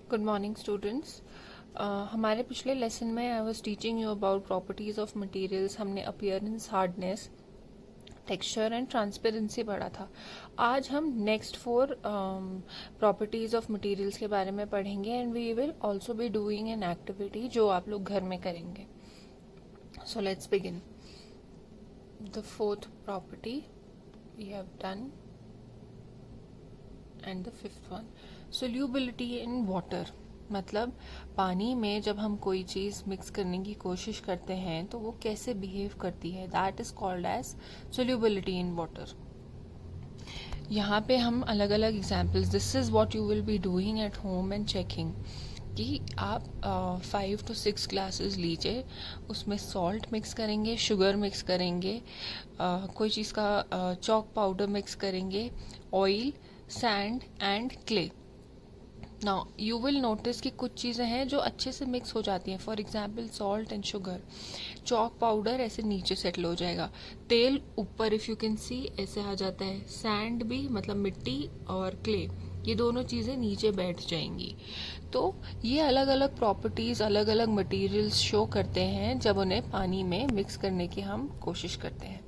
Good morning students. हमारे पिछले lesson में I was teaching you about properties of materials. हमने appearance, hardness, texture and transparency पढ़ा था। आज हम नेक्स्ट 4 प्रॉपर्टीज ऑफ मटेरियल्स के बारे में पढ़ेंगे and we will also be doing an activity जो आप लोग घर में करेंगे। So let's begin. The fourth property we have done and the fifth one, solubility in water. मतलब पानी में जब हम कोई चीज मिक्स करने की कोशिश करते हैं तो वो कैसे बिहेव करती है, that is called as solubility in water. यहाँ पे हम अलग अलग examples, this is what you will be doing at home and checking कि आप 5 to 6 ग्लासेस लीजिए, उसमें सॉल्ट मिक्स करेंगे, शुगर मिक्स करेंगे, कोई चीज़ का चॉक पाउडर मिक्स करेंगे, oil, sand and clay. Now you will notice कि कुछ चीज़ें हैं जो अच्छे से मिक्स हो जाती हैं। For example salt and sugar. Chalk powder ऐसे नीचे सेटल हो जाएगा, तेल ऊपर इफ़ यू कैन सी ऐसे आ जाता है, सैंड भी मतलब मिट्टी और क्ले ये दोनों चीज़ें नीचे बैठ जाएंगी। तो ये अलग अलग प्रॉपर्टीज़ अलग अलग मटेरियल्स शो करते हैं जब उन्हें पानी में मिक्स करने की हम कोशिश करते हैं।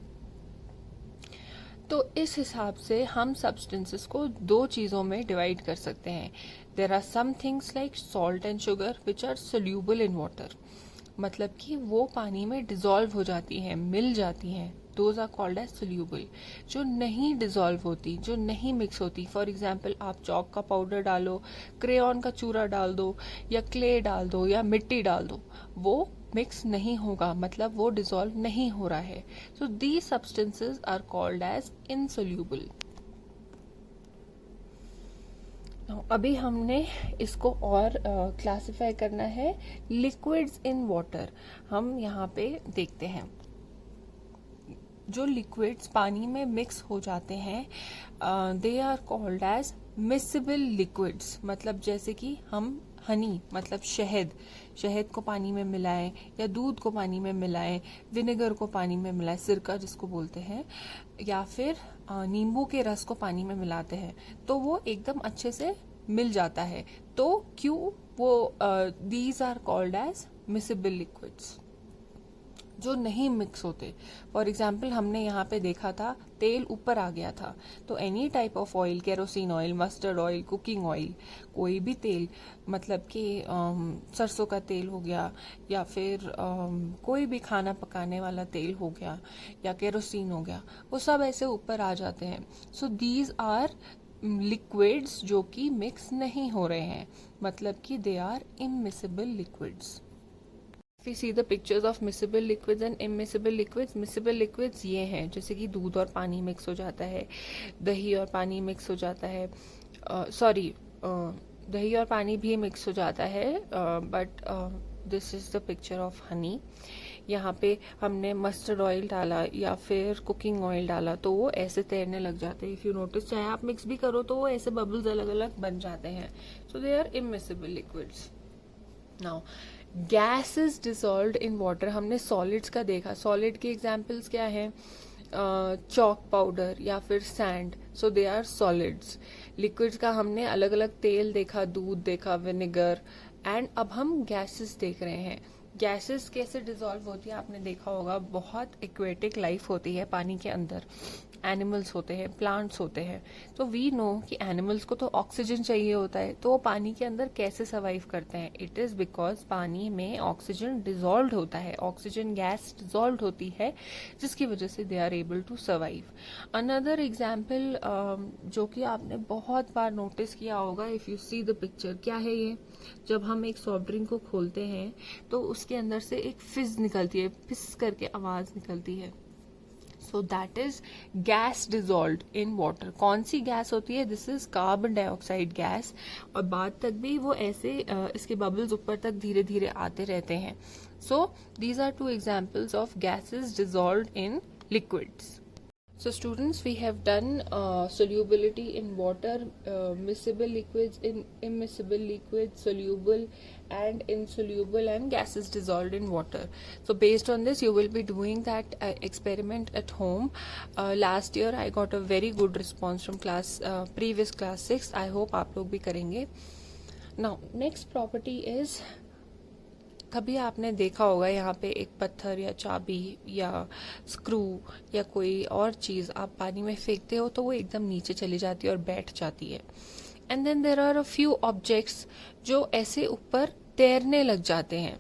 तो इस हिसाब से हम सब्सटेंसेस को 2 चीज़ों में डिवाइड कर सकते हैं। There are some things like salt and sugar which are soluble in water, मतलब कि वो पानी में डिजॉल्व हो जाती हैं, मिल जाती हैं। Those are called as soluble. जो नहीं डिजॉल्व होती, जो नहीं मिक्स होती, फॉर एग्जाम्पल आप चॉक का पाउडर डालो, क्रेयॉन का चूरा डाल दो, या क्ले डाल दो, या मिट्टी डाल दो, वो मिक्स नहीं होगा, मतलब वो डिजॉल्व नहीं हो रहा है। So these substances are called as insoluble. अभी हमने इसको और क्लासिफाई करना है, लिक्विड्स इन वाटर। हम यहाँ पे देखते हैं जो लिक्विड्स पानी में मिक्स हो जाते हैं, they are called as miscible liquids. मतलब जैसे कि हम हनी मतलब शहद को पानी में मिलाएं, या दूध को पानी में मिलाएं, विनेगर को पानी में मिलाएं, सिरका जिसको बोलते हैं, या फिर नींबू के रस को पानी में मिलाते हैं तो वो एकदम अच्छे से मिल जाता है। तो क्यों वो these are called as miscible liquids, जो नहीं मिक्स होते। फॉर एग्जाम्पल हमने यहाँ पे देखा था तेल ऊपर आ गया था, तो any type of oil, kerosene oil, mustard oil, cooking oil, कोई भी तेल, मतलब कि सरसों का तेल हो गया, या फिर कोई भी खाना पकाने वाला तेल हो गया, या केरोसिन हो गया, वो सब ऐसे ऊपर आ जाते हैं। सो दीज आर लिक्विड्स जो कि मिक्स नहीं हो रहे हैं, मतलब कि they are immiscible liquids. We see the pictures of miscible liquids and immiscible liquids. Miscible liquids ये हैं, जैसे कि दूध और पानी मिक्स हो जाता है, दही और पानी मिक्स हो जाता है, दही और पानी भी मिक्स हो जाता है, but this is the picture of honey. यहाँ पे हमने मस्टर्ड ऑयल डाला या फिर कुकिंग ऑयल डाला तो वो ऐसे तैरने लग जाते हैं। इफ यू नोटिस, चाहे आप मिक्स भी करो तो वो ऐसे बबल्स अलग अलग बन जाते हैं। So they are immiscible liquids. Now gas is dissolved in water. हमने सॉलिड्स का देखा, सॉलिड के एग्जाम्पल्स क्या हैं, चॉक पाउडर या फिर sand, so they are solids. Liquids का हमने अलग अलग तेल देखा, दूध देखा, विनेगर, एंड अब हम गैसेस देख रहे हैं। गैसेस कैसे डिसॉल्व होती है आपने देखा होगा, बहुत एक्वेटिक लाइफ होती है पानी के अंदर, एनिमल्स होते हैं, प्लांट्स होते हैं। तो वी नो कि एनिमल्स को तो ऑक्सीजन चाहिए होता है, तो वो पानी के अंदर कैसे सर्वाइव करते हैं, इट इज बिकॉज पानी में ऑक्सीजन डिसॉल्व होता है, ऑक्सीजन गैस डिसॉल्व होती है, जिसकी वजह से they are able to survive. Another example जो कि आपने बहुत बार नोटिस किया होगा, if you see the picture, क्या है ये, जब हम एक सॉफ्ट ड्रिंक को खोलते हैं तो उसके अंदर से एक फिज निकलती है, फिस करके आवाज निकलती है। सो that is gas dissolved in water. कौन सी गैस होती है, this is carbon dioxide gas, और बाद तक भी वो ऐसे इसके बबल्स ऊपर तक धीरे धीरे आते रहते हैं। So these are 2 examples of gases dissolved in liquids. So students, we have done solubility in water, miscible liquids, immiscible liquids, soluble and insoluble, and gases dissolved in water. So based on this, you will be doing that experiment at home. Last year I got a very good response from previous class 6. I hope आप लोग भी करेंगे. Now next property is, कभी आपने देखा होगा यहाँ पे एक पत्थर या चाबी या स्क्रू या कोई और चीज आप पानी में फेंकते हो तो वो एकदम नीचे चली जाती है और बैठ जाती है. And then there are a few objects जो ऐसे ऊपर तैरने लग जाते हैं.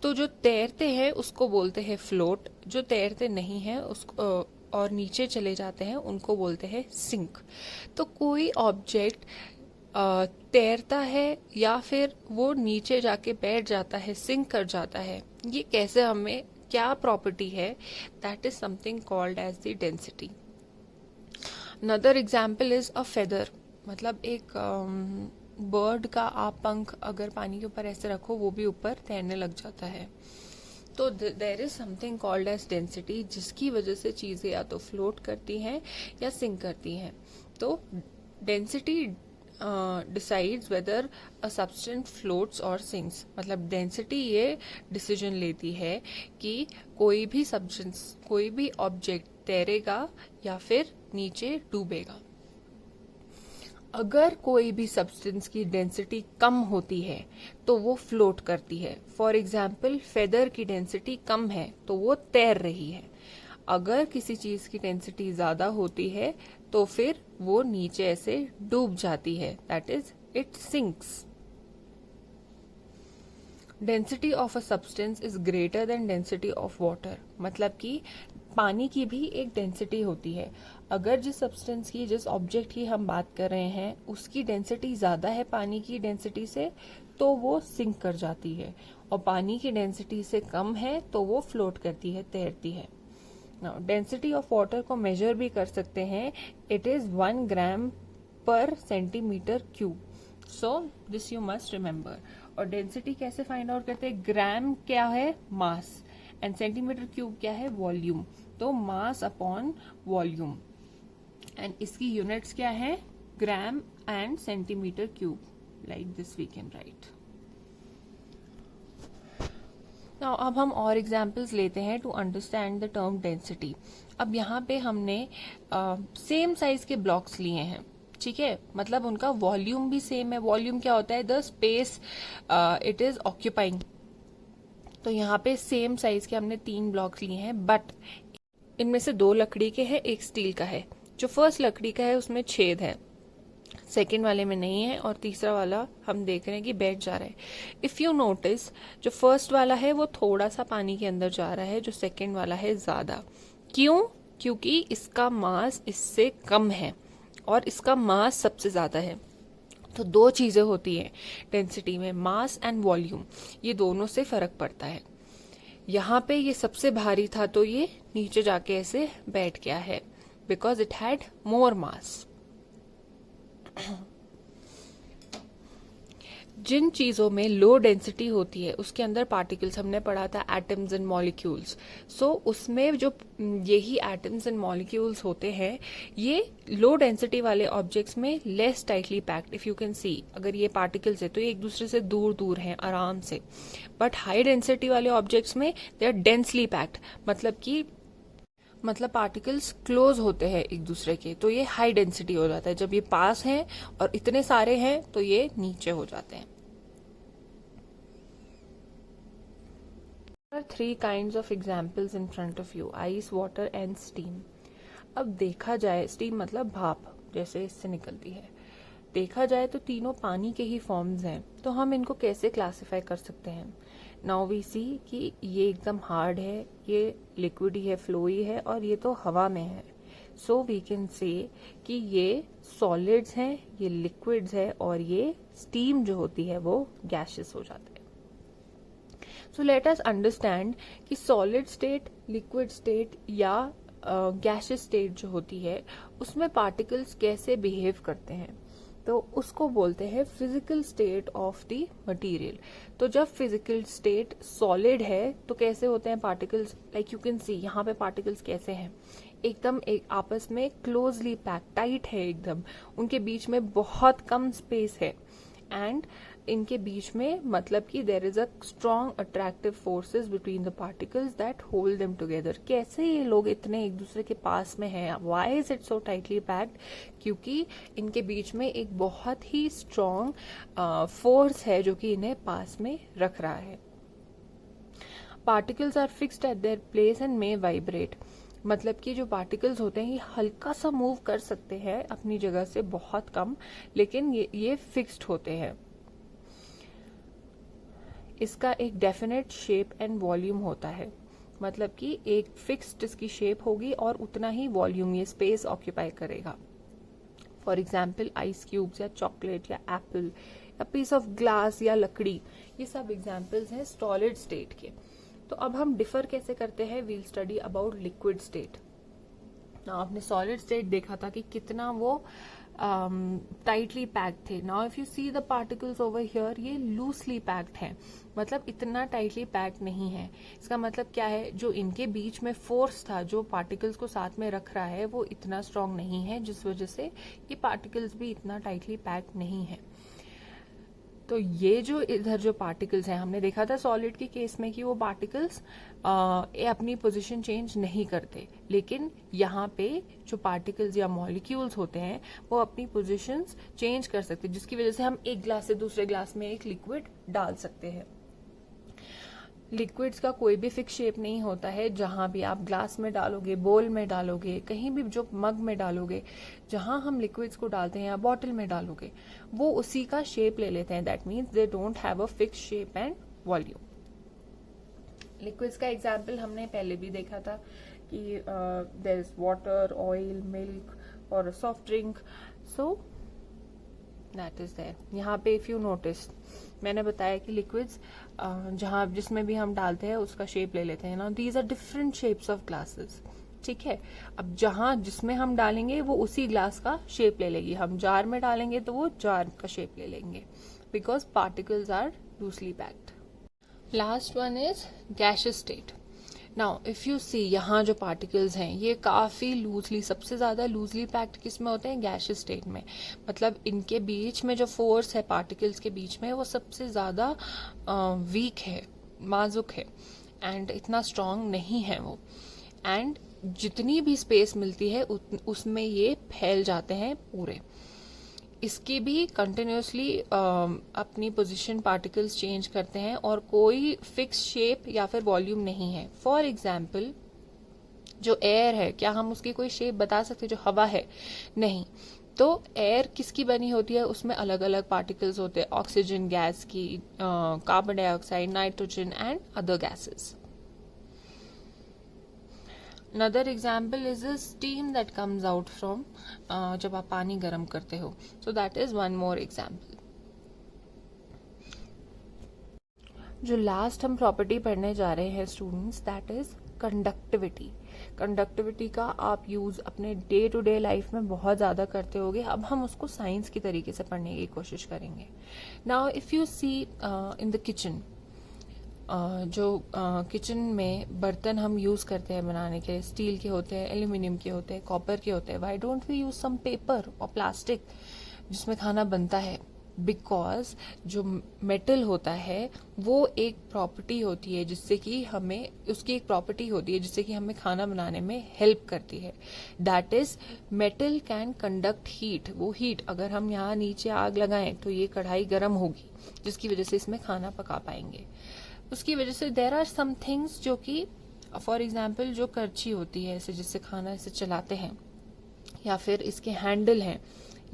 तो जो तैरते हैं उसको बोलते हैं फ्लोट, जो तैरते नहीं है उसको और नीचे चले जाते हैं उनको बोलते हैं सिंक. तो कोई ऑब्जेक्ट तैरता है या फिर वो नीचे जाके बैठ जाता है, सिंक कर जाता है, ये कैसे, हमें क्या प्रॉपर्टी है, that is something called as the density. Another example is a feather, मतलब एक बर्ड का आप पंख अगर पानी के ऊपर ऐसे रखो वो भी ऊपर तैरने लग जाता है. तो there is something called as density, जिसकी वजह से चीजें या तो फ्लोट करती हैं या सिंक करती हैं. तो density decides whether a substance floats और सिंक्स. मतलब डेंसिटी ये डिसीजन लेती है कि कोई भी सब्सटेंस, कोई भी ऑब्जेक्ट तैरेगा या फिर नीचे डूबेगा. अगर कोई भी सब्सटेंस की डेंसिटी कम होती है तो वो फ्लोट करती है. फॉर एग्जाम्पल फेदर की डेंसिटी कम है तो वो तैर रही है. अगर किसी चीज की डेंसिटी ज्यादा होती है तो फिर वो नीचे ऐसे डूब जाती है, that is it sinks. Density of a substance is greater than density of water. मतलब कि पानी की भी एक डेंसिटी होती है. अगर जिस सब्सटेंस की, जिस ऑब्जेक्ट की हम बात कर रहे हैं उसकी डेंसिटी ज्यादा है पानी की डेंसिटी से तो वो सिंक कर जाती है, और पानी की डेंसिटी से कम है तो वो फ्लोट करती है, तैरती है. डेंसिटी ऑफ वाटर को मेजर भी कर सकते हैं. इट इज 1 ग्राम पर centimetre cube. So this you must remember. और डेंसिटी कैसे फाइंड आउट करते हैं? ग्राम क्या है? मास. एंड सेंटीमीटर क्यूब क्या है? वॉल्यूम. तो मास अपॉन वॉल्यूम. एंड इसकी यूनिट्स क्या है? Gram and centimetre cube. Like this we can write. Now अब हम और एग्जाम्पल्स लेते हैं to understand the term density. अब यहाँ पे हमने सेम साइज के ब्लॉक्स लिए हैं, ठीक है, मतलब उनका वॉल्यूम भी सेम है. वॉल्यूम क्या होता है? The space it is occupying. तो यहाँ पे सेम साइज के हमने 3 ब्लॉक्स लिए हैं, बट इनमें से 2 लकड़ी के हैं, 1 स्टील का है. जो फर्स्ट लकड़ी का है उसमें छेद है, सेकेंड वाले में नहीं है, और तीसरा वाला हम देख रहे हैं कि बैठ जा रहा है. इफ यू नोटिस, जो फर्स्ट वाला है वो थोड़ा सा पानी के अंदर जा रहा है, जो सेकेंड वाला है ज्यादा. क्यों? क्योंकि इसका मास इससे कम है और इसका मास सबसे ज्यादा है. तो 2 चीजें होती हैं डेंसिटी में, मास एंड वॉल्यूम. ये दोनों से फर्क पड़ता है. यहाँ पे ये सबसे भारी था तो ये नीचे जाके ऐसे बैठ गया है बिकॉज इट हैड मोर मास. जिन चीजों में लो डेंसिटी होती है उसके अंदर पार्टिकल्स, हमने पढ़ा था एटम्स एंड मॉलिक्यूल्स. सो उसमें जो यही एटम्स एंड मॉलिक्यूल्स होते हैं ये लो डेंसिटी वाले ऑब्जेक्ट्स में less tightly packed. If you can see, अगर ये पार्टिकल्स है तो ये एक दूसरे से दूर दूर हैं आराम से. बट हाई डेंसिटी वाले ऑब्जेक्ट्स में दे आर डेंसली पैक्ड, मतलब पार्टिकल्स क्लोज होते हैं एक दूसरे के, तो ये हाई डेंसिटी हो जाता है. जब ये पास हैं और इतने सारे हैं तो ये नीचे हो जाते हैं. 3 kinds of examples in front of you: ice, water and steam. अब देखा जाए, स्टीम मतलब भाप जैसे इससे निकलती है. देखा जाए तो तीनों पानी के ही फॉर्म्स हैं, तो हम इनको कैसे क्लासिफाई कर सकते हैं? नाउ वी सी कि ये एकदम हार्ड है, ये लिक्विड ही है, फ्लोई है, और ये तो हवा में है. सो वी कैन से कि ये सॉलिड्स हैं, ये लिक्विड्स है, और ये स्टीम जो होती है वो गैसेस हो जाते हैं. सो लेट अस अंडरस्टैंड कि सॉलिड स्टेट, लिक्विड स्टेट या गैसेस स्टेट जो होती है उसमें पार्टिकल्स कैसे बिहेव करते हैं. तो उसको बोलते हैं physical state of the material. तो जब फिजिकल स्टेट सॉलिड है तो कैसे होते हैं particles? Like you can see यहाँ पे पार्टिकल्स कैसे हैं, एकदम एक आपस में क्लोजली पैक, टाइट है एकदम, उनके बीच में बहुत कम स्पेस है. एंड इनके बीच में मतलब कि there is a strong attractive forces between the particles that hold them together. कैसे ये लोग इतने एक दूसरे के पास में हैं, why is it so tightly packed? क्योंकि इनके बीच में एक बहुत ही स्ट्रॉन्ग फोर्स है जो कि इन्हें पास में रख रहा है। Particles are fixed at their place and may vibrate. मतलब कि जो पार्टिकल्स होते हैं ये हल्का सा मूव कर सकते हैं अपनी जगह से, बहुत कम, लेकिन ये फिक्स्ड होते हैं। इसका एक डेफिनेट शेप एंड वॉल्यूम होता है, मतलब कि एक फिक्स्ड इसकी शेप होगी और उतना ही वॉल्यूम, ये स्पेस ऑक्यूपाई करेगा। फॉर एग्जाम्पल आइस क्यूब्स या चॉकलेट या एप्पल या पीस ऑफ ग्लास या लकड़ी, ये सब एग्जाम्पल्स हैं सॉलिड स्टेट के। तो अब हम डिफर कैसे करते हैं, we'll study about liquid state. आपने सॉलिड स्टेट देखा था कि कितना वो टाइटली पैक्ड थे। Now if you see the particles over here, ये लूजली पैक्ड हैं, मतलब इतना टाइटली पैक्ड नहीं है। इसका मतलब क्या है, जो इनके बीच में फोर्स था जो पार्टिकल्स को साथ में रख रहा है वो इतना स्ट्रांग नहीं है, जिस वजह से ये पार्टिकल्स भी इतना टाइटली पैक्ड नहीं है। तो ये जो इधर जो पार्टिकल्स हैं, हमने देखा था सॉलिड के केस में कि वो पार्टिकल्स अपनी पोजीशन चेंज नहीं करते, लेकिन यहाँ पे जो पार्टिकल्स या मॉलिक्यूल्स होते हैं वो अपनी पोजीशंस चेंज कर सकते हैं, जिसकी वजह से हम एक ग्लास से दूसरे ग्लास में एक लिक्विड डाल सकते हैं। लिक्विड्स का कोई भी फिक्स शेप नहीं होता है। जहां भी आप ग्लास में डालोगे, बोल में डालोगे, कहीं भी जो मग में डालोगे, जहां हम लिक्विड्स को डालते हैं या बॉटल में डालोगे, वो उसी का शेप ले लेते हैं। That means they don't have a fix shape and volume. Liquids का एग्जाम्पल हमने पहले भी देखा था कि there is water, oil, milk और soft drink. So that is there. यहाँ पे इफ यू नोटिस, मैंने बताया कि लिक्विड्स जहां जिसमें भी हम डालते हैं उसका शेप ले लेते हैं ना। These are different shapes of glasses, ठीक है। अब जहां जिसमें हम डालेंगे वो उसी ग्लास का शेप ले लेगी। हम जार में डालेंगे तो वो जार का शेप ले लेंगे, because particles are loosely packed. Last one is gaseous state. Now if you see, यहाँ जो पार्टिकल्स हैं ये काफी लूजली, सबसे ज्यादा लूजली पैक्ड किस में होते हैं, गैसियस स्टेट में। मतलब इनके बीच में जो फोर्स है पार्टिकल्स के बीच में वो सबसे ज्यादा वीक है, नाजुक है, एंड इतना स्ट्रांग नहीं है वो। एंड जितनी भी स्पेस मिलती है उसमें ये फैल जाते हैं पूरे। इसकी भी कंटिन्यूसली अपनी पोजीशन पार्टिकल्स चेंज करते हैं और कोई फिक्स शेप या फिर वॉल्यूम नहीं है। फॉर एग्जाम्पल जो एयर है, क्या हम उसकी कोई शेप बता सकते हैं? जो हवा है, नहीं। तो एयर किसकी बनी होती है, उसमें अलग अलग पार्टिकल्स होते हैं, ऑक्सीजन गैस की, carbon dioxide, nitrogen and other gases. Another example is a steam that comes out from जब आप पानी गर्म करते हो. So that is one more example. जो लास्ट हम प्रॉपर्टी पढ़ने जा रहे हैं students, that is conductivity. Conductivity का आप यूज अपने डे टू डे लाइफ में बहुत ज्यादा करते होगे। अब हम उसको साइंस की तरीके से पढ़ने की कोशिश करेंगे। Now if you see in the kitchen, जो किचन में बर्तन हम यूज करते हैं बनाने के लिए, स्टील के होते हैं, एल्यूमिनियम के होते हैं, कॉपर के होते हैं। Why don't we use some paper और प्लास्टिक जिसमें खाना बनता है? बिकॉज जो मेटल होता है वो एक प्रॉपर्टी होती है जिससे कि हमें, उसकी एक प्रॉपर्टी होती है जिससे कि हमें खाना बनाने में हेल्प करती है। That is metal can conduct heat. वो हीट, अगर हम यहाँ नीचे आग लगाएं तो ये कढ़ाई गर्म होगी, जिसकी वजह से इसमें खाना पका पाएंगे। उसकी वजह से देयर आर सम थिंग्स जो कि, फॉर एग्जाम्पल जो करछी होती है ऐसे जिससे खाना ऐसे चलाते हैं, या फिर इसके हैंडल हैं,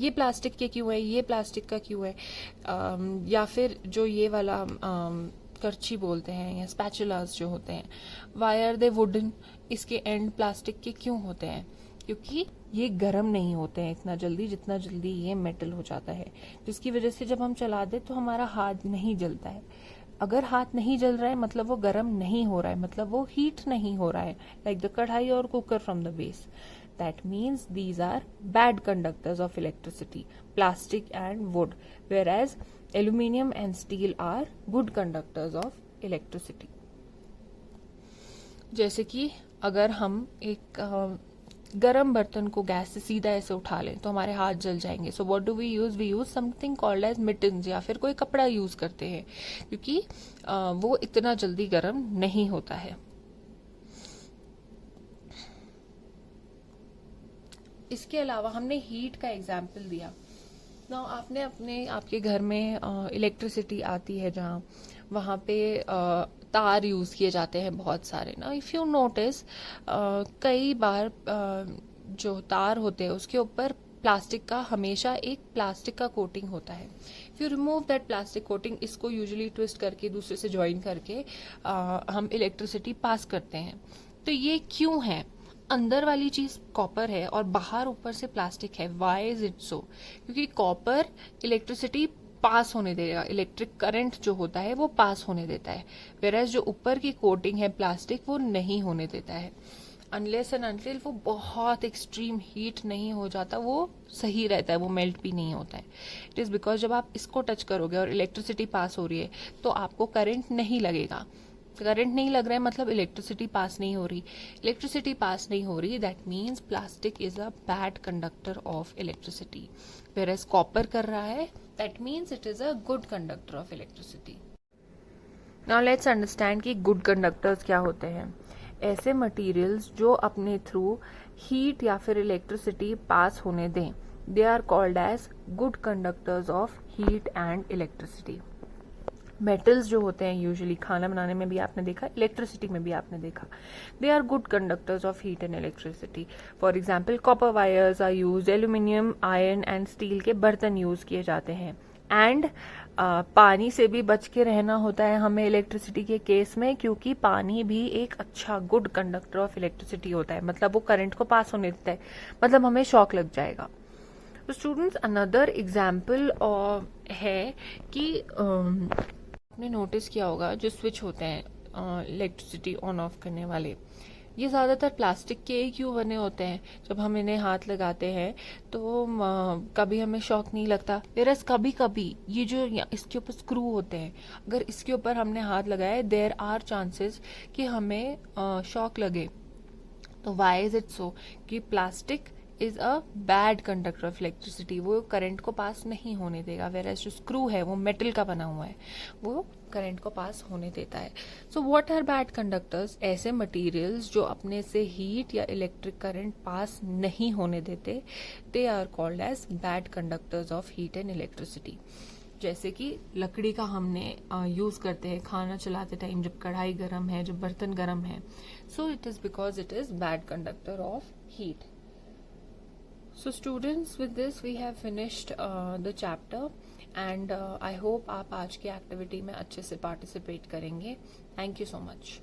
ये प्लास्टिक के क्यों है, ये प्लास्टिक का क्यों है, या फिर जो ये वाला करछी बोलते हैं या स्पैचुलास जो होते हैं, वाई आर दे वुडन, इसके एंड प्लास्टिक के क्यों होते हैं? क्योंकि ये गर्म नहीं होते हैं इतना जल्दी जितना जल्दी ये मेटल हो जाता है, जिसकी वजह से जब हम चला दे तो हमारा हाथ नहीं जलता है। अगर हाथ नहीं जल रहा है मतलब वो गर्म नहीं हो रहा है, मतलब वो हीट नहीं हो रहा है, लाइक द कढ़ाई और cooker from the base. That means these are bad conductors of electricity, plastic and wood, whereas aluminium and steel are good conductors of electricity. जैसे कि अगर हम एक गरम बर्तन को गैस से सीधा ऐसे उठा लें तो हमारे हाथ जल जाएंगे. So what do we use something called as mittens, या फिर कोई कपड़ा यूज करते हैं, क्योंकि वो इतना जल्दी गर्म नहीं होता है. इसके अलावा हमने हीट का एग्जाम्पल दिया. ना आपने आपके घर में इलेक्ट्रिसिटी आती है जहाँ, वहाँ पे तार यूज किए जाते हैं बहुत सारे ना. इफ यू नोटिस कई बार जो तार होते हैं उसके ऊपर प्लास्टिक का, हमेशा एक प्लास्टिक का कोटिंग होता है. If you remove that plastic coating, इसको यूजुअली ट्विस्ट करके दूसरे से ज्वाइन करके हम इलेक्ट्रिसिटी पास करते हैं. तो ये क्यों है? अंदर वाली चीज कॉपर है और बाहर ऊपर से प्लास्टिक है. व्हाई इज इट सो? क्योंकि कॉपर इलेक्ट्रिसिटी पास होने देगा, इलेक्ट्रिक करंट जो होता है वो पास होने देता है, वेराज जो ऊपर की कोटिंग है प्लास्टिक वो नहीं होने देता है. अनलेस एंड अनटिल वो बहुत एक्सट्रीम हीट नहीं हो जाता, वो सही रहता है, वो मेल्ट भी नहीं होता है. इट इज बिकॉज जब आप इसको टच करोगे और इलेक्ट्रिसिटी पास हो रही है तो आपको करंट नहीं लगेगा. करंट नहीं लग रहा है मतलब इलेक्ट्रिसिटी पास नहीं हो रही. इलेक्ट्रिसिटी पास नहीं हो रही, that means plastic is a bad conductor of electricity. Whereas copper कर रहा है, that means it is a good conductor of electricity. Now let's understand कि गुड कंडक्टर्स क्या होते हैं. ऐसे मटेरियल्स जो अपने थ्रू हीट या फिर इलेक्ट्रिसिटी पास होने दें, they are called as good conductors of heat and electricity. Metals जो होते हैं यूजुअली खाना बनाने में भी आपने देखा, इलेक्ट्रिसिटी में भी आपने देखा, they are good conductors of heat and electricity. For example copper wires are use, aluminium, iron and steel के बर्तन यूज किए जाते हैं. एंड पानी से भी बच के रहना होता है हमें इलेक्ट्रिसिटी के केस में, क्योंकि पानी भी एक अच्छा गुड कंडक्टर ऑफ इलेक्ट्रिसिटी होता है. मतलब वो करंट को पास होने देता है, मतलब हमें शॉक लग जाएगा. तो स्टूडेंट्स अनदर एग्जाम्पल है कि आपने नोटिस किया होगा जो स्विच होते हैं इलेक्ट्रिसिटी ऑन ऑफ करने वाले, ये ज़्यादातर प्लास्टिक के ही क्यों बने होते हैं. जब हम इन्हें हाथ लगाते हैं तो कभी हमें शॉक नहीं लगता. वेरस कभी कभी ये जो इसके ऊपर स्क्रू होते हैं, अगर इसके ऊपर हमने हाथ लगाए, देयर आर चांसेस कि हमें शॉक लगे. तो वाई इज इट सो? कि plastic is a bad conductor of electricity, वो करंट को पास नहीं होने देगा. वेरएज जो स्क्रू है वो मेटल का बना हुआ है, वो करंट को पास होने देता है. So what are bad conductors? ऐसे मटेरियल्स जो अपने से हीट या इलेक्ट्रिक करंट पास नहीं होने देते, they are called as bad conductors of heat and electricity. जैसे कि लकड़ी का हमने यूज करते हैं खाना चलाते टाइम, जब कढ़ाई गर्म है, जब बर्तन गर्म है, so it is because it is bad conductor of heat. So students, with this we have finished the chapter and I hope आप आज की एक्टिविटी में अच्छे से पार्टिसिपेट करेंगे. Thank you so much.